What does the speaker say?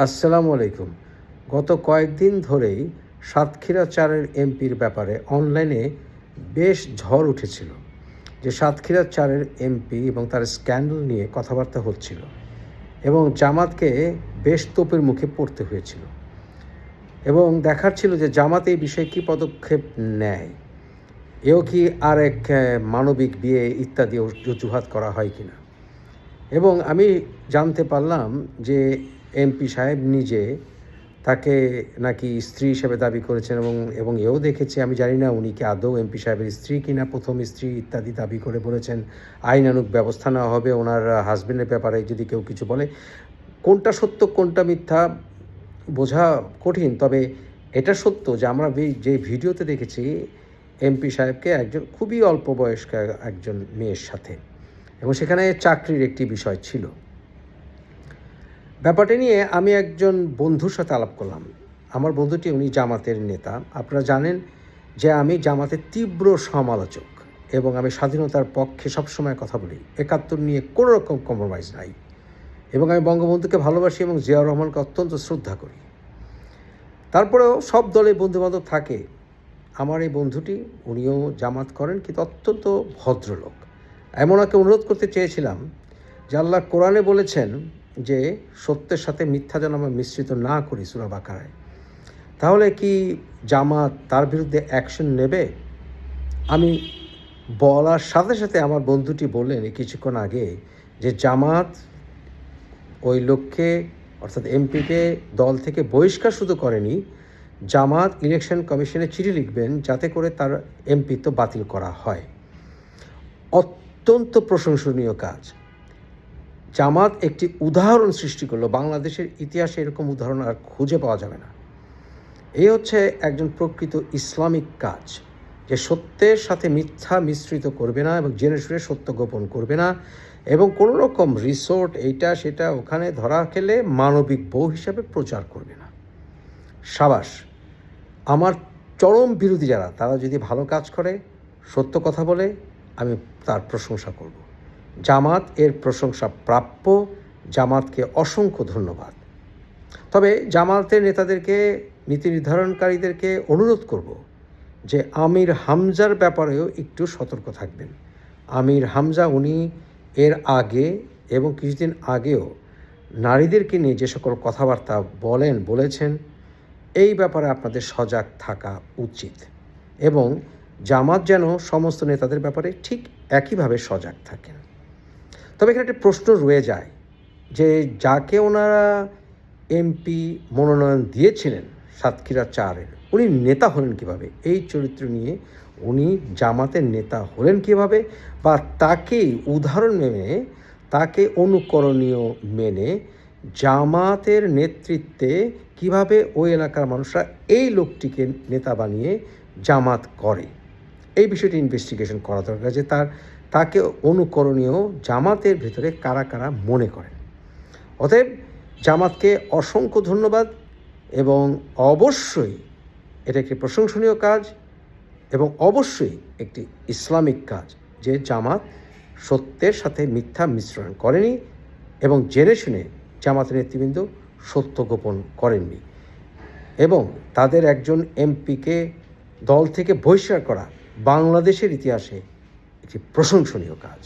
আসসালামু আলাইকুম। গত কয়েকদিন ধরেই সাতক্ষীরা ৪-এর এমপির ব্যাপারে অনলাইনে বেশ ঝড় উঠেছিল। যে সাতক্ষীরা ৪-এর এমপি এবং তার স্ক্যান্ডাল নিয়ে কথাবার্তা হচ্ছিল এবং জামাতকে বেশ তোপের মুখে পড়তে হয়েছিল এবং দেখার ছিল যে জামাত এই বিষয়ে কী পদক্ষেপ নেয়। এও কি আর এক মানবিক বিয়ে ইত্যাদি অজুহাত করা হয় কিনা। এবং আমি জানতে পারলাম যে এমপি সাহেব নিজে তাকে নাকি স্ত্রী হিসেবে দাবি করেছেন এবং এও দেখেছি, আমি জানি না উনি কি আদৌ এমপি সাহেবের স্ত্রী কিনা, প্রথম স্ত্রী ইত্যাদি দাবি করে বলেছেন আইনানুগ ব্যবস্থা নেওয়া হবে ওনার হাজবেন্ডের ব্যাপারে যদি কেউ কিছু বলে। কোনটা সত্য কোনটা মিথ্যা বোঝা কঠিন, তবে এটা সত্য যে আমরা যে ভিডিওতে দেখেছি এমপি সাহেবকে একজন খুবই অল্প বয়স্ক একজন মেয়ের সাথে, এবং সেখানে চাকরির একটি বিষয় ছিল। ব্যাপারটা নিয়ে আমি একজন বন্ধুর সাথে আলাপ করলাম। আমার বন্ধুটি উনি জামাতের নেতা। আপনারা জানেন যে আমি জামাতের তীব্র সমালোচক এবং আমি স্বাধীনতার পক্ষে সবসময় কথা বলি। ৭১ নিয়ে কোনো রকম কম্প্রোমাইজ নাই এবং আমি বঙ্গবন্ধুকে ভালোবাসি এবং জিয়াউর রহমানকে অত্যন্ত শ্রদ্ধা করি। তারপরেও সব দলে বন্ধুবান্ধব থাকে। আমার এই বন্ধুটি উনিও জামাত করেন, কিন্তু অত্যন্ত ভদ্রলোক। এমন ওনাকে অনুরোধ করতে চেয়েছিলাম যে আল্লাহ কোরআনে বলেছেন যে সত্যের সাথে মিথ্যা যেন আমরা মিশ্রিত না করি সূরা বাকারায়। তাহলে কি জামাত তার বিরুদ্ধে অ্যাকশন নেবে? আমি বলার সাথে সাথে আমার বন্ধুটি বললেন কিছুক্ষণ আগে যে জামাত ওই লোককে অর্থাৎ এমপিকে দল থেকে বহিষ্কার শুধু করেনি, জামাত ইলেকশন কমিশনে চিঠি লিখবেন যাতে করে তার এমপিত্ব বাতিল করা হয়। অত্যন্ত প্রশংসনীয় কাজ। জামাত একটি উদাহরণ সৃষ্টি করলো। বাংলাদেশের ইতিহাসে এরকম উদাহরণ আর খুঁজে পাওয়া যাবে না। এই হচ্ছে একজন প্রকৃত ইসলামিক কাজ, যে সত্যের সাথে মিথ্যা মিশ্রিত করবে না এবং জেনে শুনে সত্য গোপন করবে না এবং কোনো রকম রিসোর্ট এইটা সেটা ওখানে ধরা খেলে মানবিক বউ হিসাবে প্রচার করবে না। সাবাস। আমার চরম বিরোধী যারা, তারা যদি ভালো কাজ করে, সত্য কথা বলে, আমি তার প্রশংসা করব। জামাত এর প্রশংসা প্রাপ্য। জামাতকে অসংখ্য ধন্যবাদ। তবে জামাতের নেতাদেরকে, নীতি নির্ধারণকারীদেরকে অনুরোধ করব যে আমির হামজার ব্যাপারেও একটু সতর্ক থাকবেন। আমির হামজা উনি এর আগে এবং কিছুদিন আগেও নারীদেরকে নিয়ে যে সকল কথাবার্তা বলেছেন, এই ব্যাপারে আপনাদের সজাগ থাকা উচিত এবং জামাত যেন সমস্ত নেতাদের ব্যাপারে ঠিক একইভাবে সজাগ থাকেন। তবে এখানে একটা প্রশ্ন রয়ে যায় যে যাকে ওনারা এমপি মনোনয়ন দিয়েছিলেন সাতক্ষীরা ৪-এর, উনি নেতা হলেন কীভাবে? এই চরিত্র নিয়ে উনি জামাতের নেতা হলেন কীভাবে, বা তাকে উদাহরণ মেনে, তাকে অনুকরণীয় মেনে জামাতের নেতৃত্বে কিভাবে ওই এলাকার মানুষরা এই লোকটিকে নেতা বানিয়ে জামাত করে, এই বিষয়টি ইনভেস্টিগেশন করা দরকার যে তাকে অনুকরণীয় জামাতের ভেতরে কারা কারা মনে করেন। অতএব জামাতকে অসংখ্য ধন্যবাদ এবং অবশ্যই এটা একটি প্রশংসনীয় কাজ এবং অবশ্যই একটি ইসলামিক কাজ যে জামাত সত্যের সাথে মিথ্যা মিশ্রণ করেনি এবং জেনে শুনে জামাতের নেতৃবৃন্দ সত্য গোপন করেননি এবং তাদের একজন এমপিকে দল থেকে বহিষ্কার করা বাংলাদেশের ইতিহাসে একটি প্রশংসনীয় কাজ।